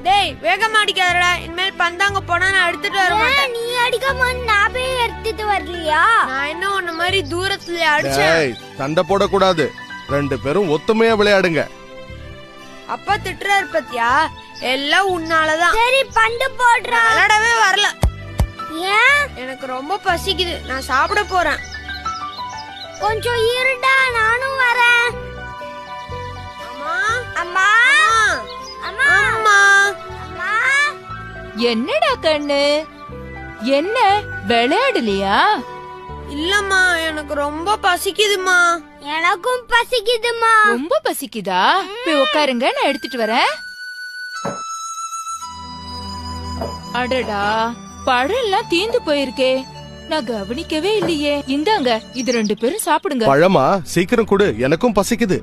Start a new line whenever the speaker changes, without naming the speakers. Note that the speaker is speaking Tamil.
டேய் வேகமா அடிக்காதடா, இனிமேல் பந்தாங்க போனா நான் எடுத்துட்டு வர மாட்டேன்.
நீ அடிக்காம நான் போய் எடுத்துட்டு வரலையா?
நான் என்ன உன்ன மாதிரி தூரத்துல அடிச்சேன்.
டேய் சண்டை போடக்கூடாது, 2 பேரும் ஒத்துமையா விளையாடுங்க.
அப்பா திட்டுறாரு பத்தியா, எல்லாம் உன்னாலதான்.
சரி பந்து போடுறா.
விளையாடவே வரல.
ஏன்?
எனக்கு ரொம்ப பசிக்குது, நான் சாப்பிட போறேன்.
கொஞ்சம் இருடா, நானும் வரேன்.
அம்மா
அம்மா
அம்மா அம்மா
அம்மா.
என்னடா கண்ணு, என்ன விளையாடலையா?
இல்லம்மா, எனக்கு ரொம்ப பசிக்குதுமா.
எனக்கும் பசிக்குதுமா.
ரொம்ப பசிக்குதா? போய் உட்காருங்க, நான் எடுத்துட்டு வரேன். அடடா, பழம் எல்லாம் தீந்து போயிருக்கே, நான் கவனிக்கவே இல்லையே. இந்தாங்க, இது 2 பேரும் சாப்பிடுங்க.
பழமா? சீக்கிரம் கொடு, எனக்கும் பசிக்குது.